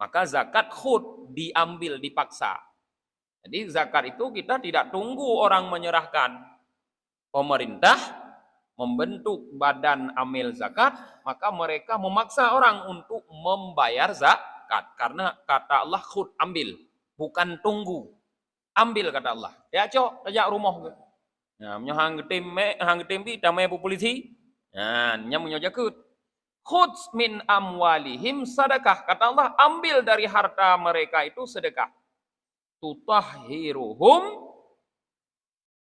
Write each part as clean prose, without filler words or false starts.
Maka zakat khud, diambil, dipaksa. Jadi zakat itu kita tidak tunggu orang menyerahkan. Pemerintah membentuk badan amil zakat, maka mereka memaksa orang untuk membayar zakat. Karena kata Allah khud, ambil, bukan tunggu. Ambil kata Allah. Ya cok, tajak rumah. Nah, hang getem bi damai polisi. Nah, nyamunya jakut. Khud min amwalihim sedekah. Kata Allah, ambil dari harta mereka itu sedekah. Tutahhiruhum,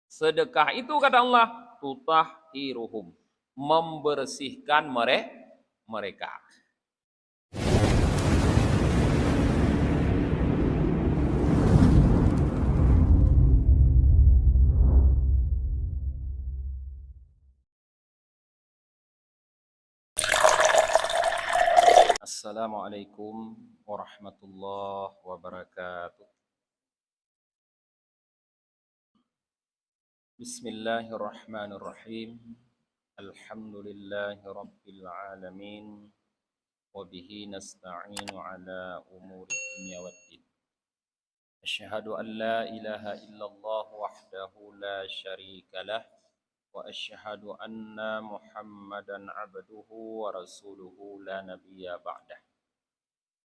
sedekah itu kata Allah, tutahhiruhum, membersihkan mereka. Assalamualaikum warahmatullahi wabarakatuh. Bismillahirrahmanirrahim. Alhamdulillahi rabbil alamin. Wabihi nasta'inu ala umuri dunya waddin. Asyhadu an la ilaha illallah wahdahu la syarika lah. Wa asyhadu anna Muhammadan abduhu wa rasuluhu la nabiyya ba'dah.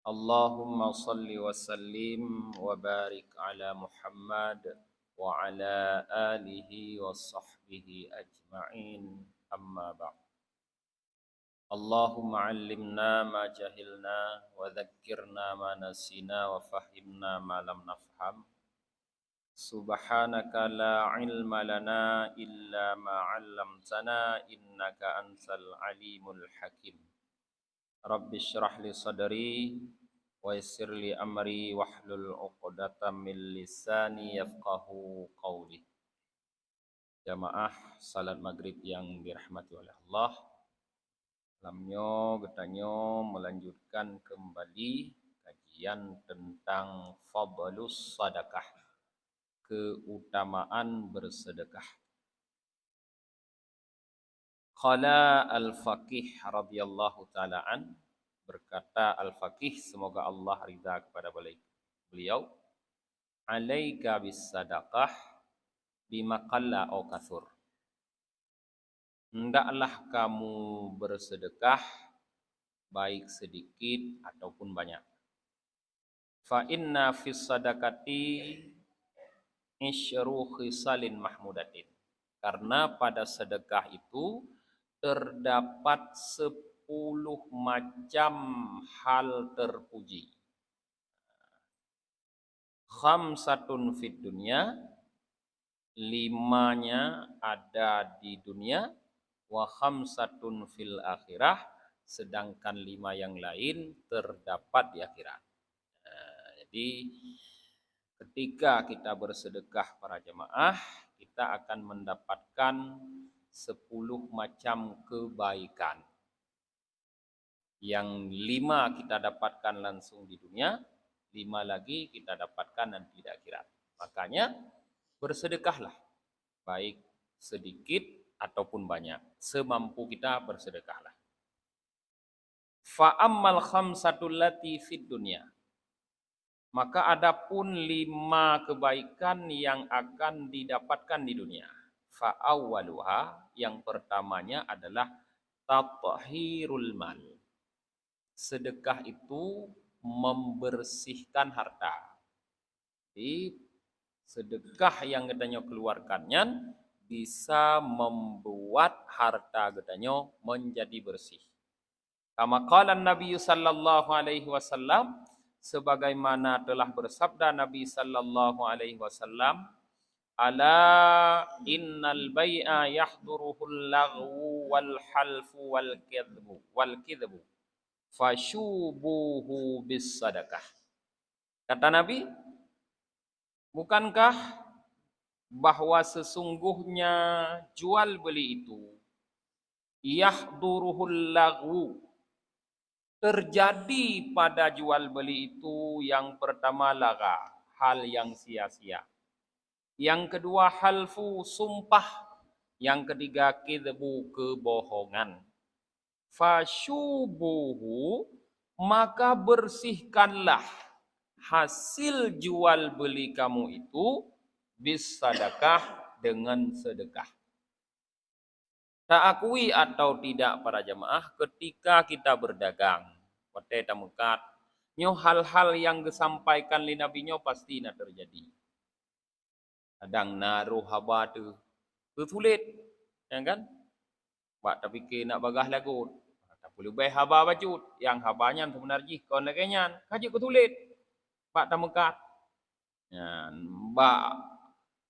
Allahumma salli wa sallim wa barik ala Muhammad wa ala alihi wa sahbihi ajma'in, amma ba'd. Allahumma 'allimna ma jahilna wa dhakkirna ma nasina wa fahimna ma lam nafham. Subhanaka la ilma lana illa ma 'allamtana innaka antal alimul hakim. Rabbi syrah li sadri wa yassir li amri wahlul 'uqdatam min lisani yafqahu qawli. Jamaah salat maghrib yang dirahmati oleh Allah. Lamnyo getanyo melanjutkan kembali kajian tentang fadlus sadaqah, keutamaan bersedekah. Qala al-faqih radhiyallahu ta'ala an, berkata al-faqih, semoga Allah ridha kepada beliau, alaika bis sadaqah bima qalla au kathur. Hendaklah kamu bersedekah baik sedikit ataupun banyak. Fa inna fis sadaqati isyru khisalin mahmudatin. Karena pada sedekah itu terdapat 10 macam hal terpuji. Khamsatun fid dunya, 5-nya ada di dunia, wa khamsatun fil akhirah, sedangkan 5 yang lain terdapat di akhirat. Nah, jadi ketika kita bersedekah para jemaah, kita akan mendapatkan 10 macam kebaikan. Yang 5 kita dapatkan langsung di dunia, 5 lagi kita dapatkan nanti di akhirat. Makanya bersedekahlah, baik sedikit ataupun banyak, semampu kita bersedekahlah. Fa ammal khamsatul lati fid dunya, maka adapun 5 kebaikan yang akan didapatkan di dunia. Fa awwaluha, yang pertamanya adalah tathhirul mal. Sedekah itu membersihkan harta. Jadi sedekah yang getanyo keluarkannya bisa membuat harta getanyo menjadi bersih. Kama qala Nabi sallallahu alaihi wasallam, sebagaimana telah bersabda Nabi sallallahu alaihi wasallam, ala innal bai'a yahduruhul lagwu wal halfu wal kidhbu fashubuhu bis sadaqah. Kata Nabi, bukankah bahwa sesungguhnya jual beli itu yahduruhul lagwu, terjadi pada jual beli itu yang pertama laga, hal yang sia-sia. Yang kedua halfu, sumpah. Yang ketiga kidhbu, kebohongan. Fasyubuhu, maka bersihkanlah hasil jual beli kamu itu bis sedekah dengan sedekah. Tak akui atau tidak para jemaah, ketika kita berdagang, pada tamukat, nyo hal-hal yang disampaikan li Nabi nyo pasti nak terjadi. Kadang naruh haba tu, tulit, ya kan? Bak tapi ke nak bagah lagu, tak boleh bay haba bacut, yang habanya sebenarnya kon lagenyan, kaji tulit, bak tamukat. Ya, bak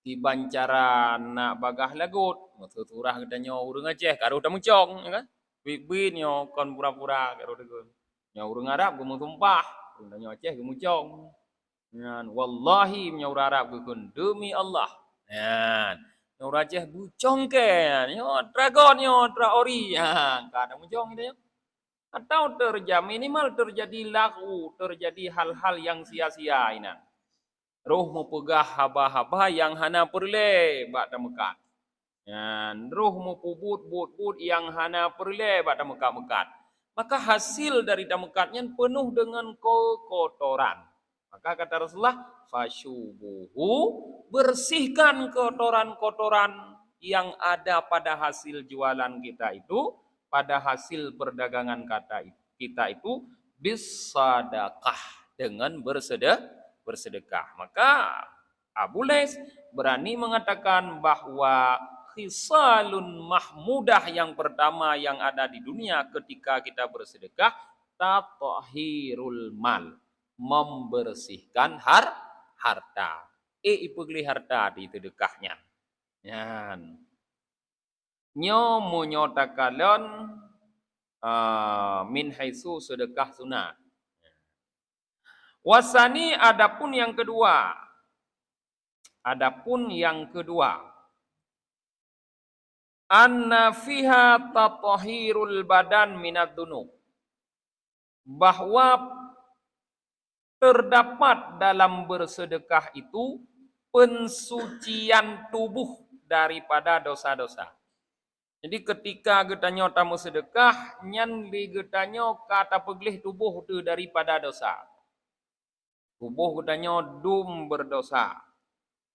tiban cara nak bagah lagut, turah katanya urang Aceh, karo dah muncong, ya kan? Bibin nyo kon pura-pura karo degun. Nyo urang Arab gumu tumpah, urang nyo Aceh gumu muncong. Yan, wallahi nyo urang Arab gugun demi Allah. Yan, nyo urang Aceh bucong ke, nyo dragon nyo traori, ya, kadang muncong gitu ya. Atau minimal terjadi lagu, terjadi hal-hal yang sia-sia ini. Roh mu pegah haba-haba yang hana perle bak mekat. Yan, roh mu pubut yang hana perle bak mekat. Maka hasil dari damekatnya penuh dengan kotoran. Maka kata Rasulullah, fasyubuhu, bersihkan kotoran-kotoran yang ada pada hasil jualan kita itu, pada hasil perdagangan kita itu bisadaqah, dengan bersedekah. Maka Abu Lais berani mengatakan bahwa khisalun mahmudah yang pertama yang ada di dunia ketika kita bersedekah, tatahirul mal, membersihkan harta. Ipegli harta di sedekahnya. Yan. Nyo munyotakalon min haitsu sedekah sunat. Wasani adapun yang kedua. Anna fiha tatahirul badan minad dunub. Bahwa terdapat dalam bersedekah itu pensucian tubuh daripada dosa-dosa. Jadi ketika getanyo tamu sedekah, nyan li getanyo kata peglih tubuh tu daripada dosa. Tubuh getanyo dum berdosa.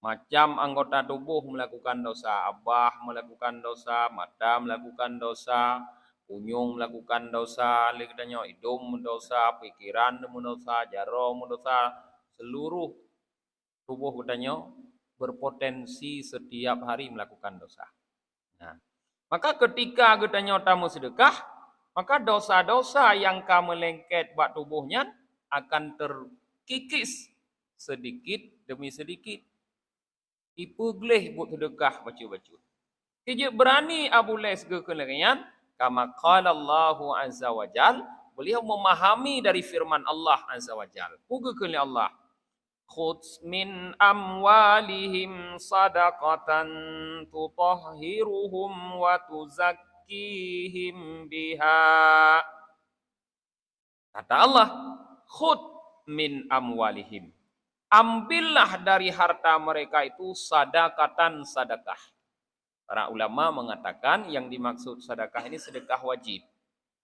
Macam anggota tubuh melakukan dosa, abah melakukan dosa, mata melakukan dosa, unyung melakukan dosa, li getanyo hidung mendosa, pikiran mendosa, jaro mendosa, seluruh tubuh getanyo berpotensi setiap hari melakukan dosa. Nah, maka ketika getanyo tamu sedekah, maka dosa-dosa yang kamu lengket buat tubuhnya akan terkikis sedikit demi sedikit. Ipugleh buat sedekah baca-baca. Kejap berani Abu Lais ke kelerian, kama qala Allahu azza wa jal, beliau memahami dari firman Allah azza wa jal. Puga ke Allah. Khudz min amwalihim sadaqatan tutahhiruhum wa tuzakkihim biha. Kata Allah, khudz min amwalihim. Ambillah dari harta mereka itu sadaqatan sedekah. Para ulama mengatakan yang dimaksud sedekah ini sedekah wajib.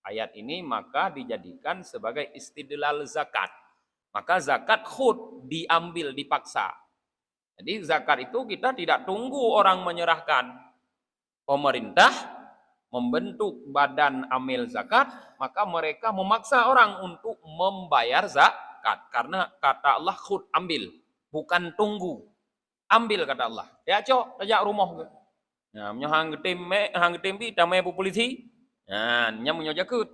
Ayat ini maka dijadikan sebagai istidlal zakat. Maka zakat khud, diambil, dipaksa. Jadi zakat itu kita tidak tunggu orang menyerahkan. Pemerintah membentuk badan amil zakat, maka mereka memaksa orang untuk membayar zakat. Karena kata Allah khud, ambil. Bukan tunggu. Ambil kata Allah. Ya cok, tajak rumah. Ya, hang getembi, damai polisi. Ya, nyamunya jakut.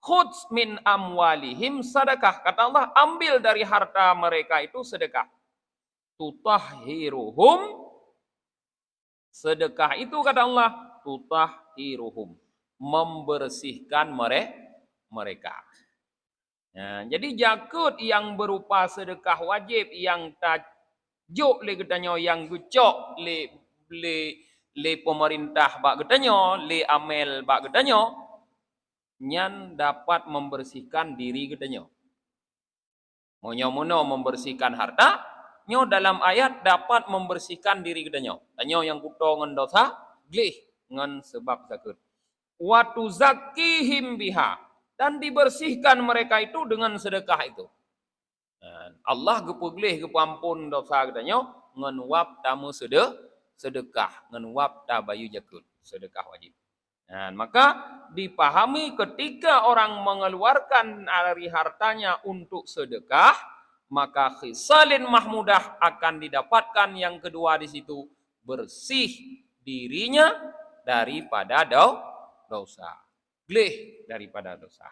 Khudz min amwalihim sedekah. Kata Allah, ambil dari harta mereka itu sedekah. Tutahhiruhum. Sedekah itu kata Allah, tutahhiruhum. Membersihkan mereka. Ya, jadi jakut yang berupa sedekah wajib yang tajuk le getanyo yang gucok le pemerintah bak getanyo, le amel bak getanyo, nyan dapat membersihkan diri getanyo. Monyo-mono membersihkan harta, nyo dalam ayat dapat membersihkan diri getanyo. Tanyo yang kuto ngan dosa, glih ngan sebab zakut. Wa tuzakkihim biha. dan dibersihkan mereka itu dengan sedekah itu. Allah gepeglih gepampun dosa katanya ngenuap tamu sedekah, ngenuap tabayu jakut, sedekah wajib. Maka dipahami ketika orang mengeluarkan dari hartanya untuk sedekah, maka khisalin mahmudah akan didapatkan yang kedua di situ, bersih dirinya daripada dosa. Glih daripada dosa.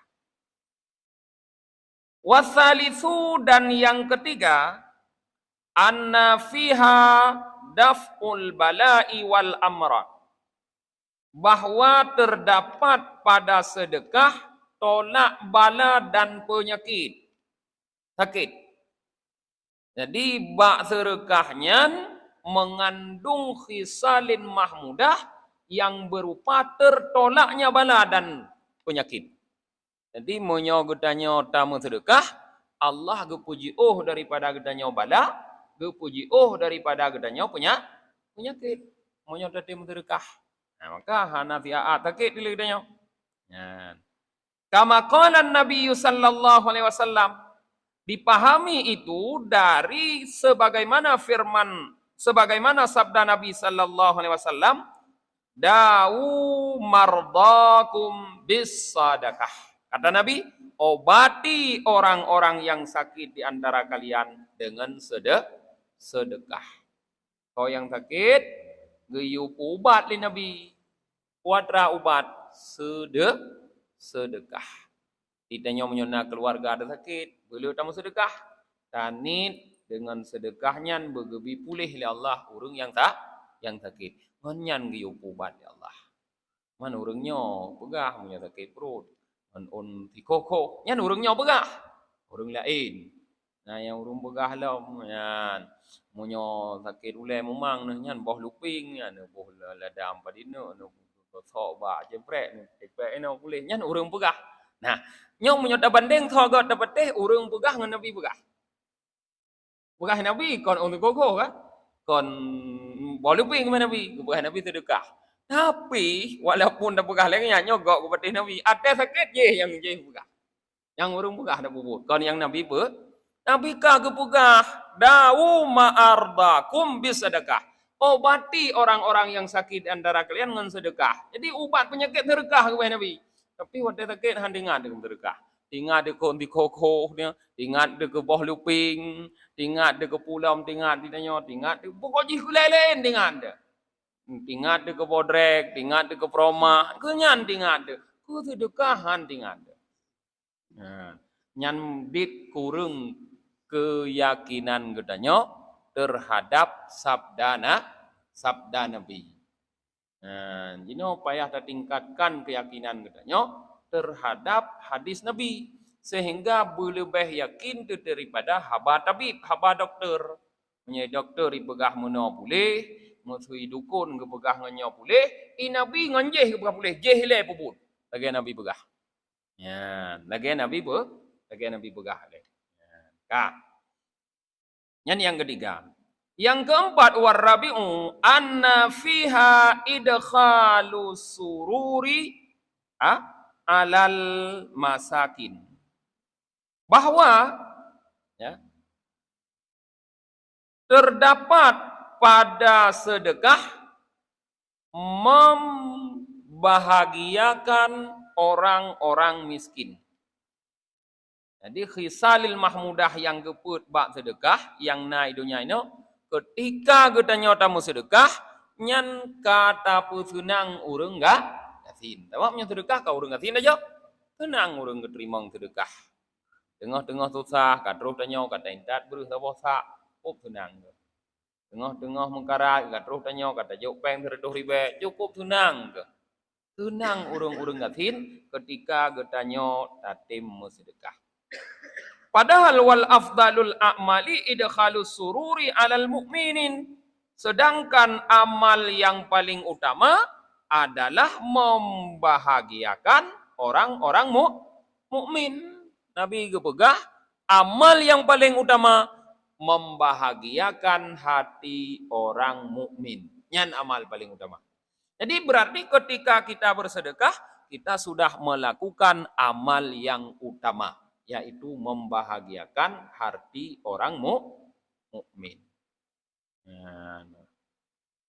Wasalisu, dan yang ketiga, anna fiha daf'ul bala'i wal amrad. Bahwa terdapat pada sedekah tolak bala dan penyakit. Sakit. Jadi bak sedekahnya mengandung khisalin mahmudah yang berupa tertolaknya bala dan penyakit. Jadi monyo gedanya tamu sedekah, Allah gepuji daripada gedanya bala, gepuji daripada gedanya penyakit. Monyo tadi sedekah. Maka hanafi'at sakit di gedanya. Kama qala Nabi sallallahu alaihi wasallam, dipahami itu dari sebagaimana sabda Nabi sallallahu alaihi wasallam, da'u mardakum bis sadaqah. Kata Nabi, obati orang-orang yang sakit di antara kalian dengan sedekah. Kau yang sakit, geyup ubat li Nabi. Kuatra ubat sedekah. Ditanya menyona keluarga ada sakit, beliau tamu sedekah. Tanit dengan sedekahnya bergebi pulih li Allah urang yang sakit. Ngan geyup ubat ya Allah. Man urangnya pegah punya sakit perut. On tikoko, nyan urangnya begah, urang lain. Nah yang urang begah lah, nyan munyo sakit ulai memang nyan boh luping, nyan boh ladam padino, no sok ba jepret, jepret eno boleh, nyan urang begah. Nah, nyo munyo ta bandeng thogot dapat teh urang begah ngan Nabi begah. Begah Nabi kon on tikoko kan? Kon boh luping mana Nabi, begah Nabi sedekah. Tapi walaupun dah pegah lagi nyogok kepada Nabi, ada sakit je yang pegah. Yang orang pegah dah bubut. Kon yang Nabi Nabi kah kepegah, da'u ma'ardakum bisadaqah. Obati orang-orang yang sakit antara kalian dengan sedekah. Jadi ubat penyakit sedekah kepada Nabi. Tapi waktu sakit handingan dengan sedekah. Tingat de kon di kokoh dia, tingat de ke boh luping, tingat de ke pulau, tingat de pokok ji lain tingat de. Tingat de ke bodrek, tingat de ke promah, kenyan tingat de, ku sedekahan tingat de. Nyan dit kurung keyakinan gedanya terhadap sabda Nabi. Jadi payah kita tingkatkan keyakinan gedanya terhadap hadis Nabi sehingga lebih yakin daripada haba tabib, haba dokter. Punya dokter ibegah mena boleh. Musui dukun ke pegah nganyo boleh, Nabi nganjeh ke pegah boleh, jehle pupun. Lagi Nabi pegah. Lagi Nabi pegah le. Yang ketiga. Yang keempat, warabi'u anna fiha idkhalu sururi alal masakin. Bahwa terdapat pada sedekah membahagiakan orang-orang miskin. Jadi khisalil mahmudah yang keput bak sedekah yang naik dunia ini, ketika gedanya tamu sedekah, nyan kata pusunang urang enggak yasin. Tawaknya sedekah kau urang yasin aja. Tenang urang keterima sedekah. Tengah-tengah susah, kadro tanya kata intat beruh tabosa, tenang. Tengah-tengah mengkarat, terus tanya kata jauh peng terduh ribe, cukup tenang ke? Tenang urung-urung gatin ketika getanya tatim sedekah. Padahal wal afdalul a'mali idkhalus sururi alal mu'minin. Sedangkan amal yang paling utama adalah membahagiakan orang-orang mukmin. Nabi kepegah amal yang paling utama membahagiakan hati orang mukmin. Nyan amal paling utama. Jadi berarti ketika kita bersedekah, kita sudah melakukan amal yang utama, yaitu membahagiakan hati orang mukmin.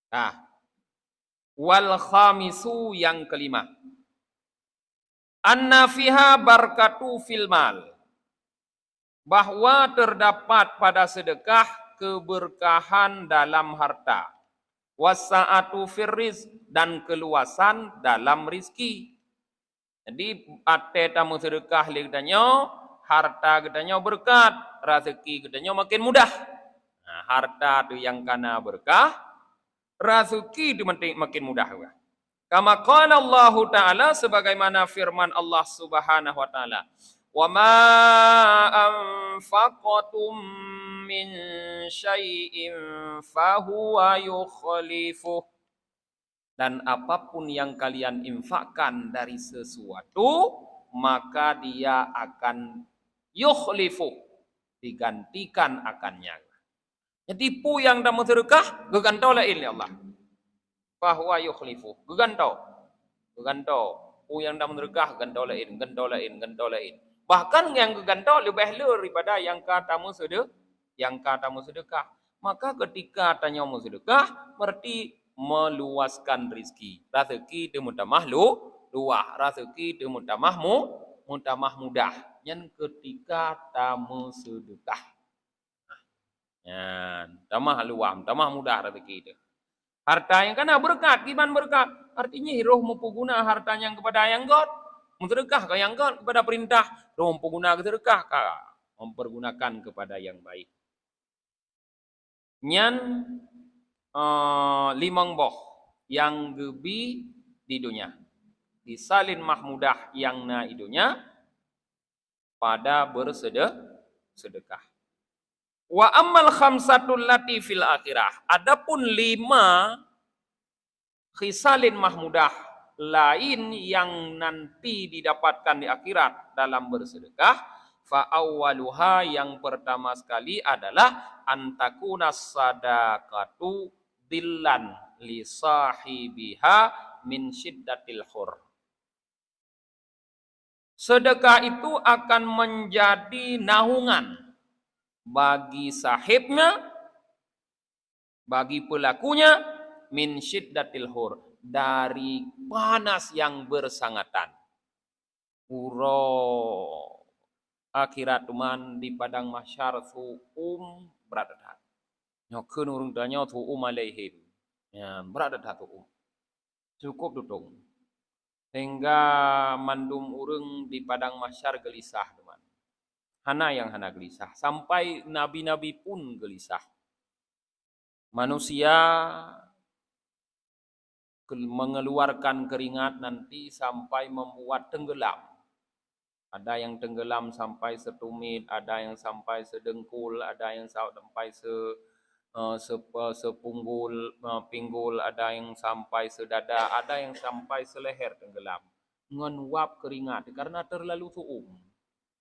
Nah, wal khamisu yang kelima. Anna fiha barakatu fil mal. Bahwa terdapat pada sedekah keberkahan dalam harta. Wasa'atu firriz dan keluasan dalam rizki. Jadi ate tamu sedekah ligdanyo, harta gedanya berkat, rezeki gedanya makin mudah. Nah, harta tu yang kana berkah, rezeki tu makin mudah juga. Kama qala Allah Ta'ala sebagaimana firman Allah Subhanahu wa taala. Wa ma anfaqatum min syai'in fahuwa yukhlifuh. Dan apapun yang kalian infakkan dari sesuatu, maka dia akan yukhlifuh, digantikan akannya. Jadi pu yang dah sedekah, gegantau lain ya Allah. Bahwa yukhlifuh, gegantau. Pu yang dah sedekah, gantau lain. Bahkan yang gegantau lebih daripada yang katamu sedekah. Maka ketika tanya mu sedekah, berarti meluaskan rizki. Rezeki itu mutamah luah. Rezeki itu mutamah mudah. Yang ketika tamu sedekah. Tamah luah, tamah mudah rezeki itu. Harta yang kena berkat, gimana berkat? Artinya roh mampu guna hartanya kepada yang God. Sedekah ke yang God kepada perintah. Roh mampu guna sedekah mempergunakan kepada yang baik. Nyan limang boh yang gebi di dunia. Disalin mahmudah yang na idunya pada bersedekah. Wa ammal khamsatul lati fil akhirah. Adapun 5 khisalin mahmudah lain yang nanti didapatkan di akhirat dalam bersedekah. Fa awwaluha yang pertama sekali adalah antakuna sadaqatu dillan li sahibiha min syiddatil hur. Sedekah itu akan menjadi naungan bagi sahibnya, bagi pelakunya min syiddatil hur, dari panas yang bersangatan. Akhirat tuman di padang mahsyar su'um beradat. Nyokeun urang tanya su'um alaihim. Ya, beradat su'um. Cukup tutung. Hingga mandum urang di padang mahsyar gelisah teman. Hana yang hana gelisah. Sampai nabi-nabi pun gelisah. Manusia mengeluarkan keringat nanti sampai membuat tenggelam. Ada yang tenggelam sampai setumit, ada yang sampai sedengkul, ada yang sampai pinggul, ada yang sampai sedada, ada yang sampai seleher tenggelam. Menguap keringat karena terlalu su'um.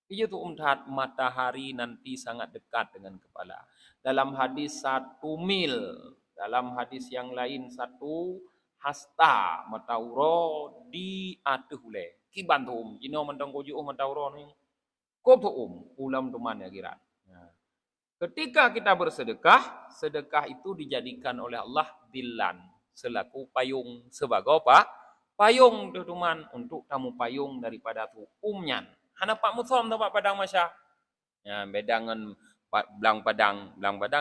Ia tu'um tahat matahari nanti sangat dekat dengan kepala. Dalam hadis 1 mil, dalam hadis yang lain 1 hasta matauro di atuhule. Kiban tu'um, jino mentang koju'um matauro ni. Kop tu'um, ulam tuman ya kira. Ketika kita bersedekah, sedekah itu dijadikan oleh Allah dillan, selaku payung, sebagai apa? Payung teman untuk tamu payung daripada tu'umnya. Hana pak musom tempat padang masya. Ya, bedangan belang padang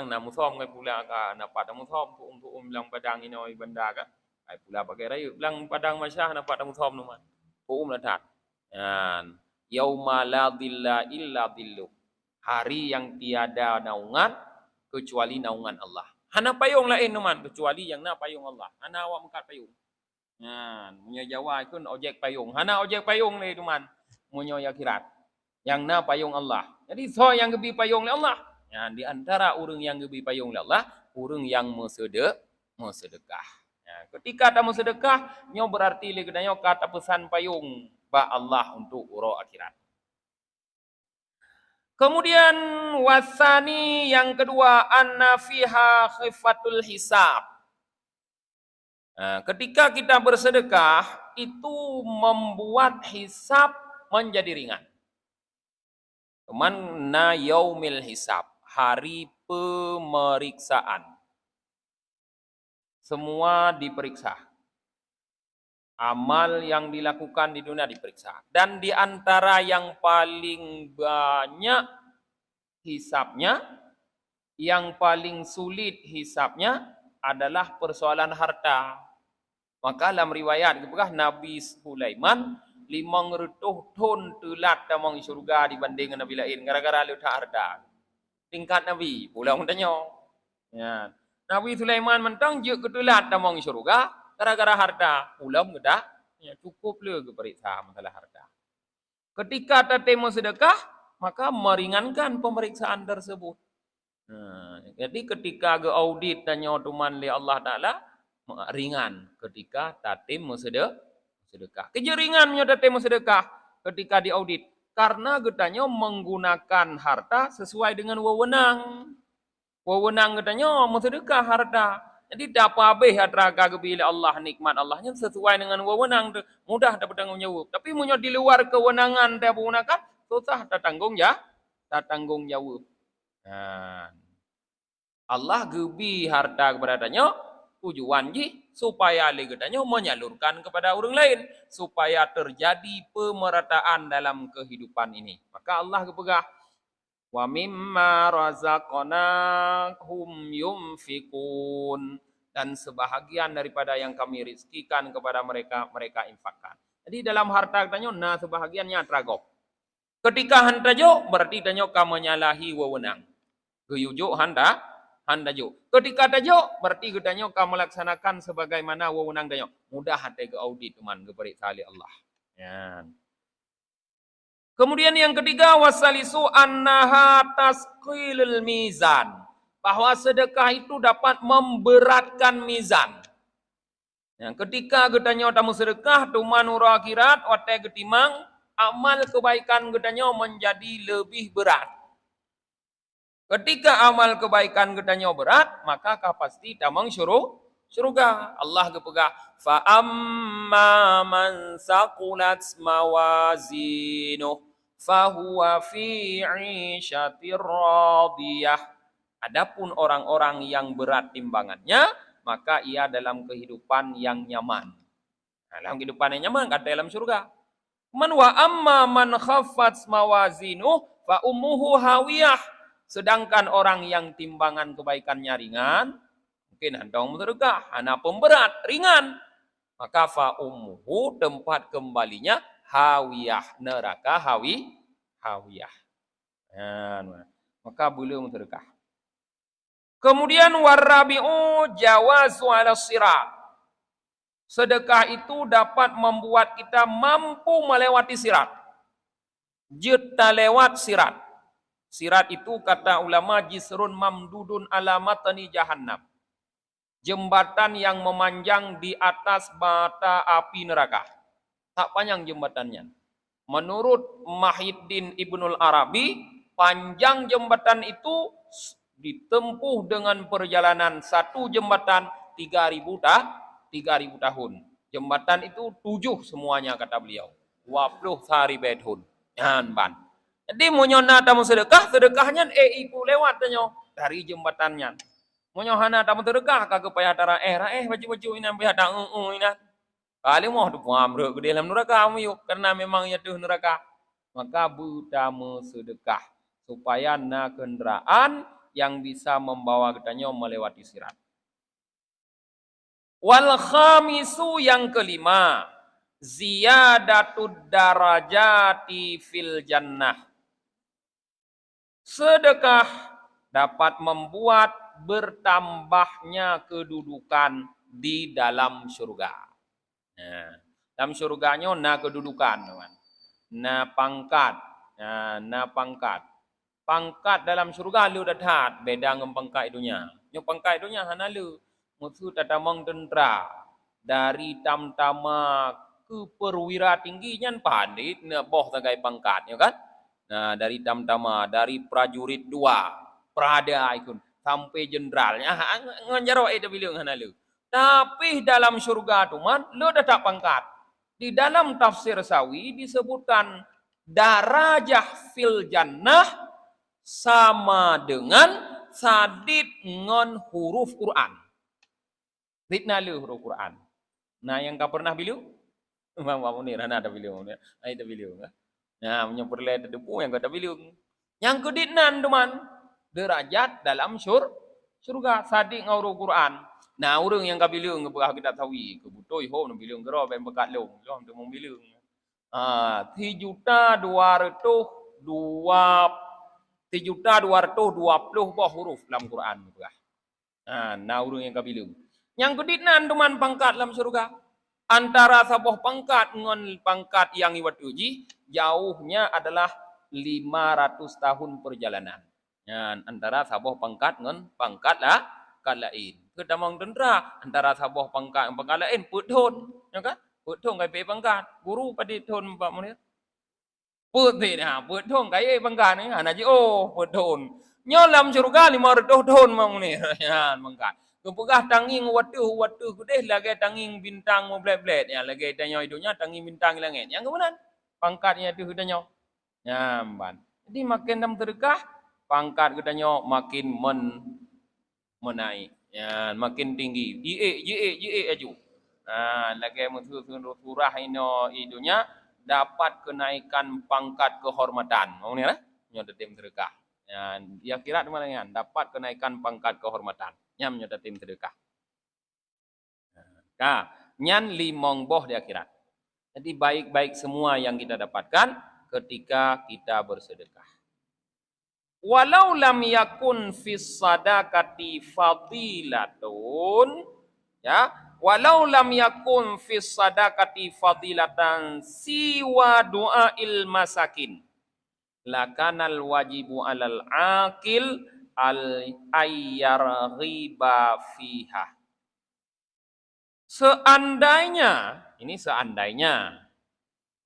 na musom kai pula ka na pak musom tu'um belang padang ini benda ka. Ai pula pakai rayu belang padang masya na pak musom teman. Tu'um latat. Yauma la dhilla illa dhilluh. Hari yang tiada naungan kecuali naungan Allah. Hana payung lain teman kecuali yang na payung Allah. Hana awak mengkat payung. Punya Jawa itu ojek payung. Hana ojek payung ni teman. Munyo akhirat. Yang na payung Allah. Jadi so yang gebi payung Allah. Di antara urang yang gebi payung Allah, urang yang sedekah. Ketika tamu sedekah, nyo berarti legenanya kata pesan payung ba Allah untuk uro akhirat. Kemudian wasani yang kedua anna fiha khifatul hisab. Nah, ketika kita bersedekah itu membuat hisab menjadi ringan. Mana yaumil hisab, hari pemeriksaan. Semua diperiksa. Amal yang dilakukan di dunia diperiksa. Dan di antara yang paling banyak hisabnya, yang paling sulit hisabnya adalah persoalan harta. Maka dalam riwayat kepada Nabi Sulaiman 500 ton telat damang syurga dibanding Nabi lain gara-gara letak harta. Tingkat Nabi pulang tanya. Ya. Nabi Sulaiman mentang je ketelat damang syurga gara-gara harta. Pulang kedah ya cukup le keperiksa masalah harta. Ketika tatemo sedekah maka meringankan pemeriksaan tersebut. Jadi ketika ke audit tanya tuman li Allah Taala ringan ketika tatim sedekah. Kejeringannya tatim sedekah ketika diaudit karena getanya menggunakan harta sesuai dengan wewenang. Wewenang getanya sedekah harta. Jadi dapat habis atraga bila Allah nikmat Allahnya sesuai dengan wewenang mudah dapat tanggung jawab. Tapi munyo di luar kewenangan dia gunakan susah tak tanggung jawab. Nah, Allah gebi harta kepada tanya tujuan ji supaya legetanya menyalurkan kepada orang lain supaya terjadi pemerataan dalam kehidupan ini. Maka Allah kepegah wa mimma razaqnahum yunfikun dan sebahagian daripada yang kami rizkikan kepada mereka mereka infakkan. Jadi dalam harta tanya nah sebahagiannya tragop. Ketika hantajo berarti tanya kamu menyalahi wewenang. Geyujuk handa jo. Ketika tajo berarti gedanya kamu melaksanakan sebagaimana wewenang dayo. Mudah hati ke audit teman ke periksa oleh Allah. Ya. Kemudian yang ketiga wasalisu annaha tasqilul mizan. Bahwa sedekah itu dapat memberatkan mizan. Ya, ketika gedanya tamu sedekah tuman ura akhirat wate getimang amal kebaikan gedanya menjadi lebih berat. Ketika amal kebaikan gedanya berat, maka pasti tamang syurga. Allah kepegah fa amma man saqulat mawazinuh fahuwa fi 'ishatir radiyah. Adapun orang-orang yang berat timbangannya, maka ia dalam kehidupan yang nyaman. Nah, dalam kehidupan yang nyaman kata dalam surga. Man wa amma man khaffat mawazinuh fa ummuhu hawiyah. Sedangkan orang yang timbangan kebaikannya ringan, mungkin handong sedekah, anak pemberat ringan, maka fa ummuhu tempat kembalinya hawiyah neraka hawiyah. Maka belum sedekah. Kemudian warabi'u jawazu ala sirat. Sedekah itu dapat membuat kita mampu melewati sirat. Jeta lewat sirat. Sirat itu kata ulama jisrun mamdudun ala matani jahannam. Jembatan yang memanjang di atas bata api neraka. Tak panjang jembatannya. Menurut Mahiddin Ibnul Arabi, panjang jembatan itu ditempuh dengan perjalanan satu jembatan 3.000 tahun. Jembatan itu 7 semuanya kata beliau. 20 hari bedhun. Yan ban. Jadi munyona tamu sedekahnya iku lewat tanyo dari jembatannya. Munyohana tamu sedekah kagak payah tara baju-baju ini sampai ada ini. Kali mau tu amruk ke dalam neraka kamu yuk karena memang ya tuh neraka. Maka tamu sedekah supaya na kendaraan yang bisa membawa kitanya melewati sirat. Wal khamisu yang kelima, ziyadatud darajati fil jannah. Sedekah dapat membuat bertambahnya kedudukan di dalam surga. Nah, dalam surganya na kedudukan, teman. Na pangkat, na pangkat. Pangkat dalam surga lu datat, beda dengan pangkat dunia. Yang pangkat dunia hana lu musuh tatamang tentera dari tamtama ke perwira tingginya pandit na boh sebagai pangkatnya kan. Nah, dari tamtama, dari prajurit 2, prada ikun sampai jenderalnya nganjaro itu bilang hana lu. Tapi dalam surga tu man, lo dah tak pangkat. Di dalam tafsir Sawi disebutkan darajah fil jannah sama dengan sadid ngon huruf Quran. Ditna lu huruf Quran. Nah, yang kau pernah biliu? Mama ni rana ada biliu ni. Ai ada biliu. Nah, punya perle debu yang kau ada biliu. Yang keditnan teman derajat dalam surga sadid ngau huruf Quran. Nah, orang yang kabilang ngepah kita tahu kebutoi ho nak bilang gero ben bekat long tu mong bilang. 3.220 bah huruf dalam Quran begah. Nah orang yang kabilang. Yang keditnan teman pangkat dalam surga. Antara sabuh pangkat dengan pangkat yang iwat uji jauhnya adalah 500 tahun perjalanan. Antara sabuh pangkat dengan pangkat lah lain. Kedamang dendra antara sabuh pangkat lain putun, ya kan? Putun kai pangkat. Guru pada ton pak mun. Putih nah, putun kai pangkat ni ana ji putun. Nyolam surga 500 tahun mang ni. Ya, pangkat. Kepegah tanging watu kudeh lagi tanging bintang mo blet ya lagi danyo idunya tanging bintang langit. Yang kemudian pangkatnya tu danyo. Ya, ban. Jadi makin dam terkah pangkat kedanyo makin menaik. Ya, makin tinggi. Ye aju. Lagi surah ino idunya dapat kenaikan pangkat kehormatan. Mau ni lah? Nyo detim terkah. Ya, dia kira di mana kan? Dapat kenaikan pangkat kehormatan. Nyam nyo detim terkah. Nah, nyan limong boh di akhirat. Jadi baik-baik semua yang kita dapatkan ketika kita bersedekah. Walau lam yakun fis sadaqati fadilatun, ya, walau lam yakun fis sadaqati fadilatan siwa du'ail masakin, lakanal wajibu alal aqil al ayyarghiba fiha. Seandainya, ini seandainya,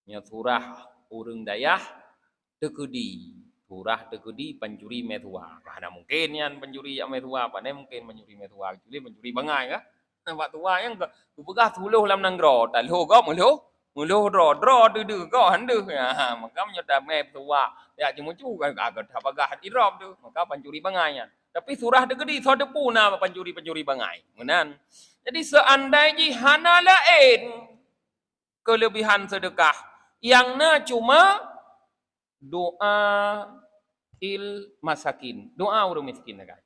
surah urang dayah tekedi. Surah tekedi pencuri metua. Karena mungkin yang pencuri yang metua, pada mungkin pencuri metua, jadi pencuri bangai kah? Nampak tua yang kepegah tuluh lam nanggro, taluh kau muluh draw tu kau handu. Ya, maka menyota metua. Ya cuma kan agak tapagah irab tu, maka pencuri bangai. Tapi surah tekedi so depu na pencuri bangai. Menan. Jadi seandainya hana lain kelebihan sedekah yang na cuma doa masakin, doa orang miskin sagai.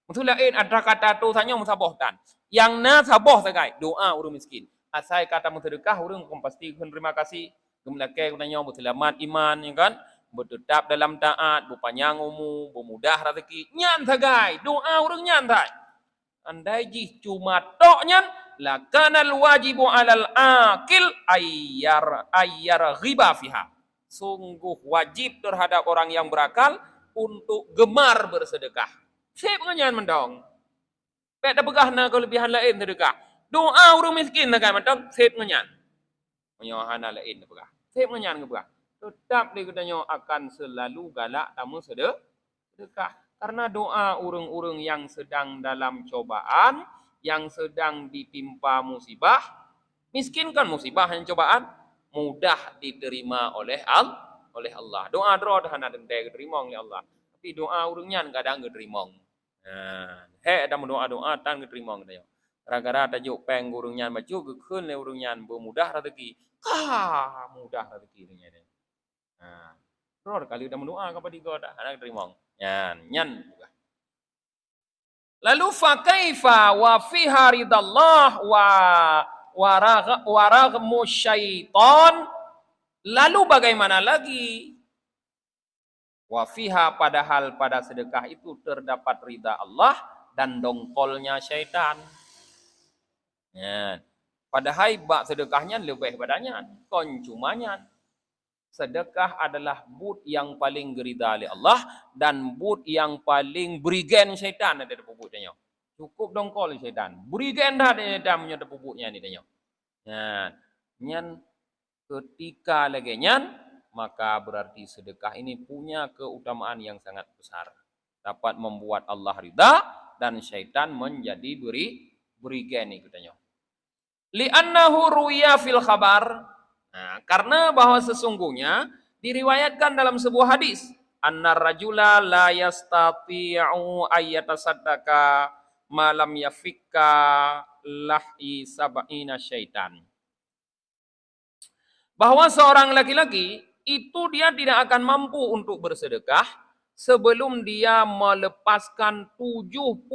Maksud lain ada kata tu tanya musabohtan. Yang na saboh sagai, doa orang miskin. Asai kata sedekah orang pasti terima kasih. Kemudian tanya berselamat iman, ya kan? Bertetap dalam taat, berpanjang umur, bermudah rezeki. Nyan sagai, doa orang nyan sagai. Andai jih cuma tok nyan, lakanal wajibu alal akil ayyar ghiba fiha. Sungguh wajib terhadap orang yang berakal untuk gemar bersedekah. Sip ngenyan mendong. Pek dah begah na kelebihan lain sedekah. Doa orang miskin na kan mendong sip ngenyan. Menyohana lain dah begah. Sip ngenyan ke begah. Tetap dia katanya akan selalu galak tamu sedekah. Karena doa orang-orang yang sedang dalam cobaan, yang sedang ditimpa musibah, miskin kan musibah yang cobaan, mudah diterima oleh Allah. Doa dah nak diterima oleh Allah. Tapi doa orangnya kadang diterima. Ada doa tan diterima katanya. Gara-gara tajuk peng orangnya maju keun le orangnya bermudah rezeki. Mudah rezeki nya. Roh kali dah mendoa kepada God dah diterima. Nyan juga. Lalu fa kaifa wa fi haridallah wa raghmu syaitan. Lalu bagaimana lagi? Wa fiha padahal pada sedekah itu terdapat ridha Allah dan dongkolnya syaitan. Padahal bak sedekahnya lebih padanya koncumanya. Sedekah adalah but yang paling gerida oleh Allah dan but yang paling berigen syaitan ada pupuknya. Cukup dongkol syaitan. Berigen dah dia menyata pupuknya ni tanya. Nyan ketika lagi nyan maka berarti sedekah ini punya keutamaan yang sangat besar. Dapat membuat Allah ridha dan syaitan menjadi berikan ni katanya. Li'annahu ruya fil khabar. Nah, karena bahwa sesungguhnya diriwayatkan dalam sebuah hadis, annar rajula la yastati'u ayyatasaddaqa ma lam yafikka lahi sab'ina syaitan. Bahwa seorang laki-laki itu dia tidak akan mampu untuk bersedekah sebelum dia melepaskan 70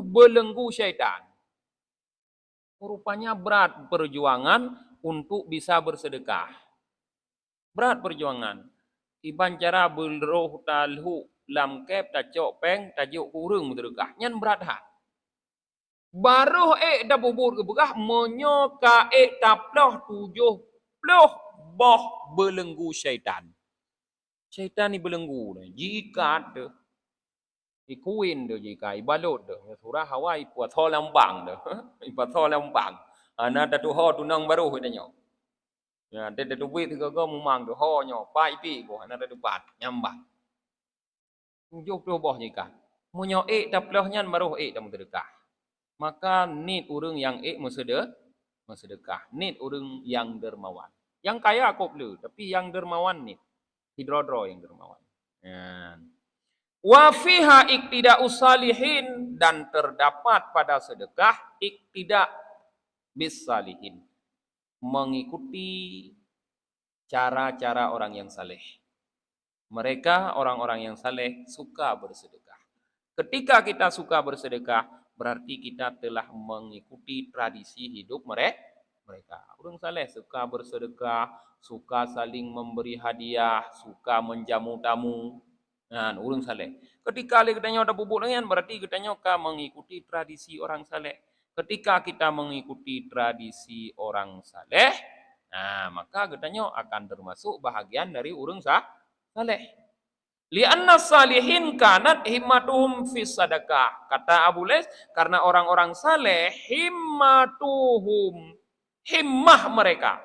belenggu syaitan. Rupanya berat perjuangan untuk bisa bersedekah. Berat perjuangan. Iban cara belroh talhu lam kep tajok peng tajuk kurung bersedekah. Nyan berat ha. Baruh dah bubur ke begah menyoka taploh 70 boh belenggu syaitan. Syaitan ni belenggu. Jika ada ikuin dah jika ibalot dah surah Hawaii puat ho lambang dah ipat ho lambang ana ta tu ho tu nang baru dah nyo ya de tu wit ke mumang tu ho nyo pai pi bo ana tu pat nyambang juk tu boh jika munyo tap loh nyan baru dah sedekah maka nit urang yang sedekah nit urang yang dermawan yang kaya kok lu tapi yang dermawan nit hidrodro yang dermawan ya. Wa fiha iktida usalihin dan terdapat pada sedekah iktida bis salihin mengikuti cara-cara orang yang saleh. Mereka orang-orang yang saleh suka bersedekah. Ketika kita suka bersedekah berarti kita telah mengikuti tradisi hidup mereka. Orang saleh suka bersedekah, suka saling memberi hadiah, suka menjamu tamu. Nah, urang saleh. Ketika kita ada bubuk dengan berarti kita mengikuti tradisi orang saleh. Ketika kita mengikuti tradisi orang saleh, nah maka kita akan termasuk bahagian dari urang saleh. Lianna salihin kanat himmatuhum fis sadaqah. Kata Abu Les, karena orang-orang saleh himmatuhum, himmah mereka,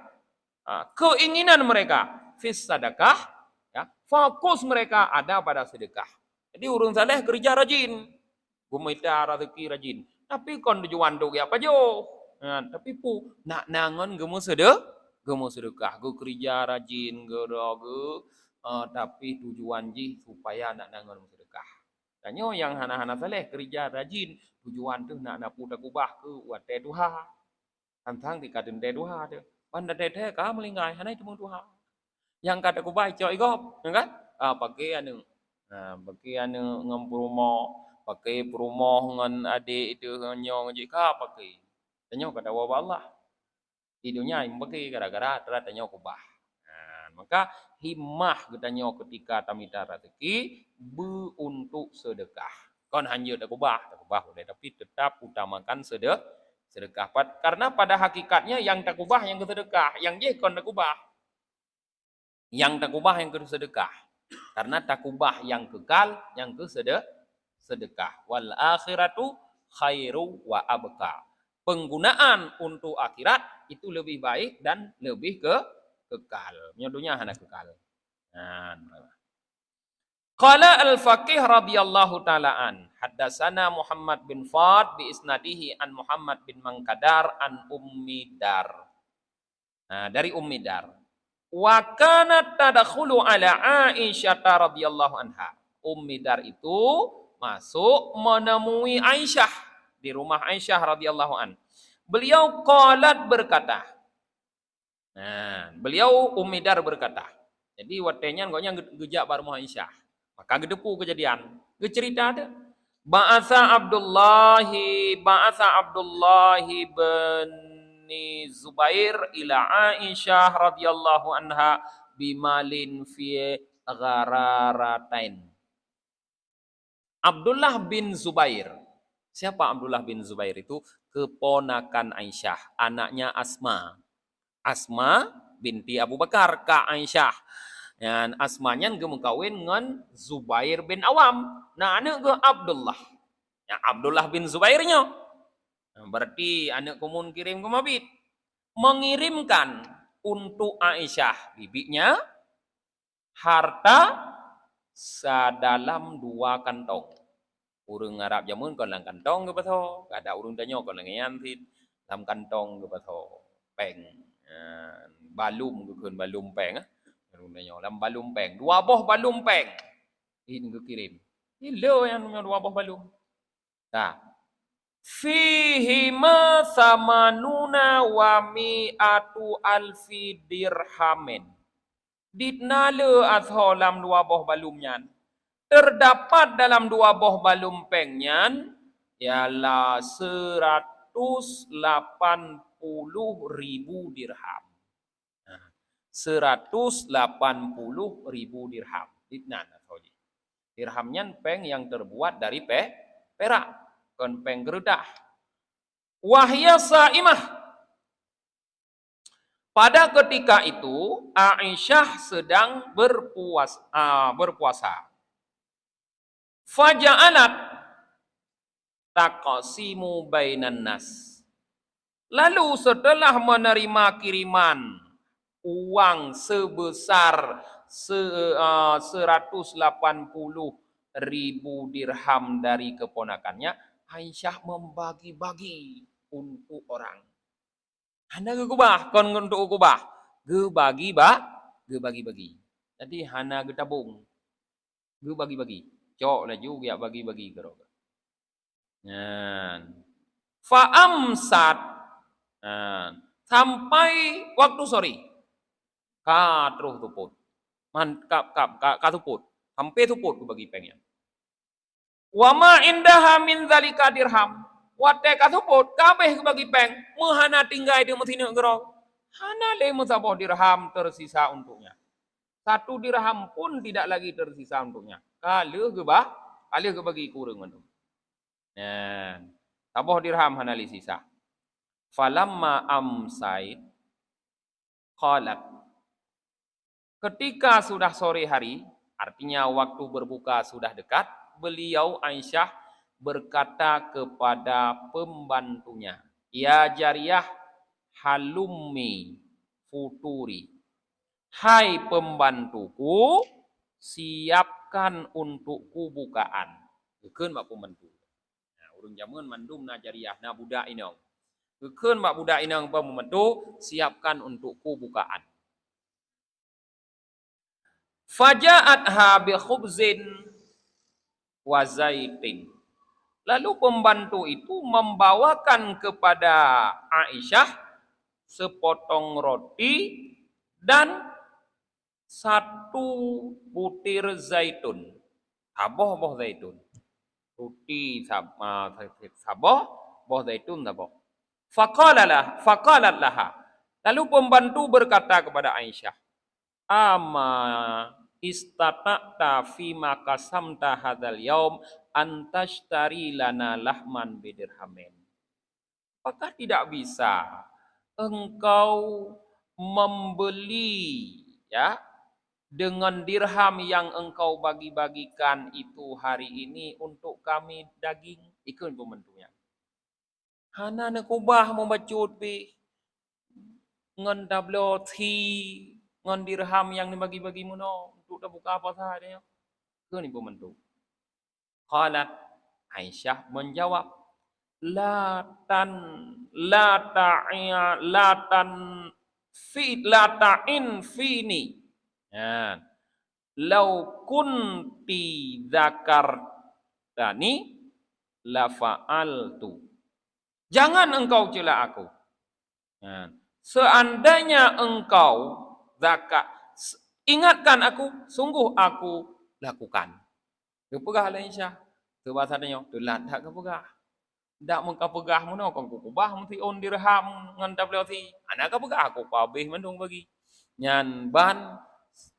keinginan mereka fis sadaqah. Ya, fokus mereka ada pada sedekah. Jadi urang saleh kerja rajin, gumita rezeki rajin. Tapi kon tujuan tu apa jo? Tapi pu nak nangon gemu sedekah, gu kerja rajin ge tapi tujuan ji supaya nak nangon sedekah. Tanyo yang hana-hana saleh kerja rajin, tujuan tu nak napu takubah ke wate duha. Tantang dikaden te duha tu. Panda te ka melingai hanai tu duha. Yang kata ku baik cok igop, kan? Pakai anu ngempromo, pakai promo ngan adik itu nyong jika pakai. Tanyo kata wa Allah. Hidupnya yang pakai gara-gara tanya ku bah. Maka himmah katanya ketika tamita rezeki untuk sedekah. Kon hanya tak kubah tapi tetap utamakan sedekah. Karena pada hakikatnya yang tak kubah yang sedekah, yang je kon tak kubah. Yang takubah yang ke sedekah. Karena takubah yang kekal yang ke sedekah. Wal akhiratu khairu wa abqa. Penggunaan untuk akhirat itu lebih baik dan lebih kekal. Nyodonya hana kekal. Qala al-faqih radhiyallahu ta'ala an. Haddatsana Muhammad bin Fad bi isnadihi an Muhammad bin Mangkadar an Ummi Dar. Dari Ummi Dar. Wa kanat tadkhulu ala Aisyah radhiyallahu anha. Ummi Dar itu masuk menemui Aisyah di rumah Aisyah radhiyallahu an. Beliau qalat berkata. Beliau Ummi Dar berkata. Jadi watenya ngoknya gejak bar rumah Aisyah. Maka gedepu kejadian. Gecerita ada. Ba'atha Abdullahi bin Zubair ila Aisyah radhiyallahu anha bimalin fi ghararatain. Abdullah bin Zubair. Siapa Abdullah bin Zubair itu? Keponakan Aisyah, anaknya Asma. Asma binti Abu Bakar ka Aisyah. Dan Asmanya gemukawin dengan Zubair bin Awam. Nah, anak ke Abdullah. Ya, Abdullah bin Zubairnya. Berarti anak kumun kirim ke mabit. Mengirimkan untuk Aisyah bibinya harta sedalam 2 kantong. Urang Arab jamun kon lang kantong ke patho, kada urang tanyo kon lang yan thit lam kantong ke patho. Peng. Balum ke keun balum peng ah. Urang tanyo lam balum peng. 2 boh balum peng. In ke kirim. Ilo yang 2 boh balum. Nah, fihi ma samanuna wa mi'atu alfi dirhamin. Ditnale atho lam 2 boh balumnyan. Terdapat dalam 2 boh balum pengnya ialah 180.000 dirham. 180.000 dirham. Ditnan atau dirhamnya peng yang terbuat dari perak, kon peng geredah. Wahya saimah. Pada ketika itu Aisyah sedang berpuasa. Faja'alat taqsimu bainan nas. Lalu setelah menerima kiriman uang sebesar 180.000 dirham dari keponakannya, Aisyah membagi-bagi untuk orang. Hana gegubah, kon untuk gubah. Gebagi-bagi. Jadi hana getabung. Gebagi-bagi. Cok lah juga bagi-bagi kerok. Fa'amsat. Sampai waktu sore. Katruh tuput. Katuput. Sampai tuput ku bagi pengen. Wa ma indaha min zalika dirham. Wate katuput kabeh ku bagi peng. Muhana tinggai di metina gerok. Hana le musabah dirham tersisa untuknya. 1 dirham pun tidak lagi tersisa untuknya. Kalau bagi kurang menung. Tabah dirham hana li sisa. Falamma amsait qalat. Ketika sudah sore hari, artinya waktu berbuka sudah dekat, beliau Aisyah berkata kepada pembantunya, "Ya jariyah, halummi futuri." Hai pembantuku, siapkan untukku bukaan. Keun mak pembantu. Nah, urang jamun mandum na jariyah na budak inong. Keun mak budak inong pembantu, siapkan untukku bukaan. Faja'atha bi khubzin wa zaitin. Lalu pembantu itu membawakan kepada Aisyah sepotong roti dan 1 butir zaitun. Saboh zaitun. Roti saboh, boh zaitun saboh. Faqalat laha. Lalu pembantu berkata kepada Aisyah, "Ama istata'ta fima qasamta hadzal yaum antashtari lana lahman bidirhamin." Apakah tidak bisa engkau membeli dengan dirham yang engkau bagi-bagikan itu hari ini untuk kami daging? Ikut pembantunya. Hana nak ubah membacut bi ngan WT ngan dirham yang dibagi-bagi muno untuk dah buka apa sahaja. Ke ni pembantu. Qalat Aisyah menjawab, la ta'in fini. Lau kunti dzakartani la fa'altu. Jangan engkau cela aku. Seandainya engkau ingatkan aku, sungguh aku lakukan. Kepegah lah Aisyah. Tu bahasanya, tu lah tak kepegah. Tak muka pegah mana kau kubah mesti on dirham ngan WT. Anak kepegah aku kabeh mendung bagi. Nyan ban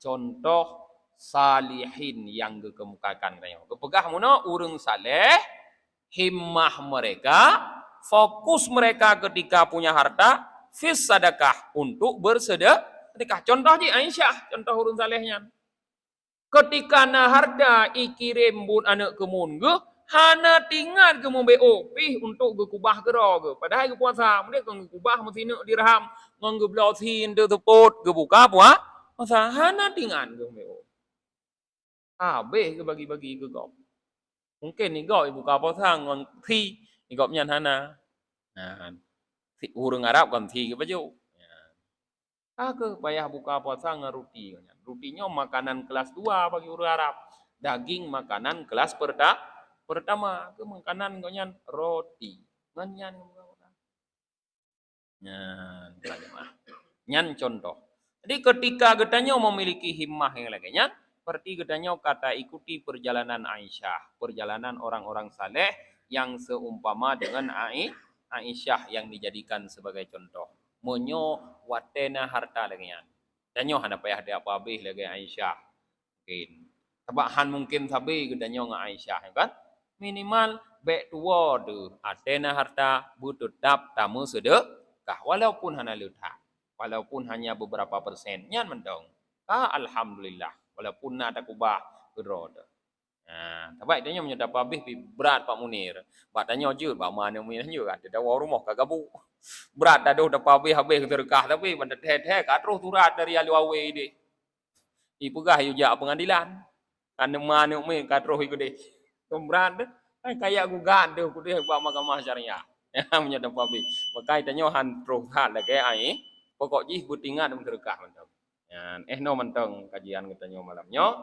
contoh salihin yang dikemukakan katanya. Kepegah mana urang saleh, himmah mereka, fokus mereka ketika punya harta, fis sedekah untuk bersedekah. Contoh je Aisyah, contoh urang salehnya. Ketika na harta ikirim bun anak kemun ge, hana tinggal ke membeo pih untuk gekubah gero ge. Padahal ke puasa, mereka gekubah mesti nak dirham, ngan ge blausin de tepot ge buka puasa hana tinggal ke membeo. Habis ke bagi-bagi ke kau. Mungkin igok ibu kapal sang ngon thi igok nyan hana. Nah, thi urang Arab kan thi ke baju. Ke payah buka puasa ngeruti. Rutinya makanan kelas 2 bagi orang Arab. Daging makanan kelas pertama. Ke makanan ngan roti. Ngan nyan contoh. Jadi ketika gedanya memiliki himmah yang lainnya, seperti gedanya kata ikuti perjalanan Aisyah, perjalanan orang-orang saleh yang seumpama dengan Aisyah yang dijadikan sebagai contoh. Monyo watena harta laginya. Danyo hana payah dia apa habis lagi Aisyah. Mungkin. Sebab han mungkin sabi gedanya dengan Aisyah kan? Minimal baik tua tu. Atena harta butuh tap tamu sedekah walaupun hana lutah. Walaupun hanya beberapa persen, nyan mendong. Alhamdulillah. Walaupun nak tak kubah berod. Tapi dia menyedap habis berat Pak Munir. Pak tanya je, Pak mana Munir juga ada dawa rumah kagak bu. Berat dah dah habis terkah tapi benda teh katruh turat dari ahli wawe ini. Ibu gah juga pengadilan. Kan mana umi katruh ikut deh. Berat deh. Kayak gugat deh ku deh buat mahkamah syariah. Ya menyedap habis. Maka tanya han terus hat lagi ai. Pokok jih butingan dan berkah mantap. No mentong kajian kita malamnya.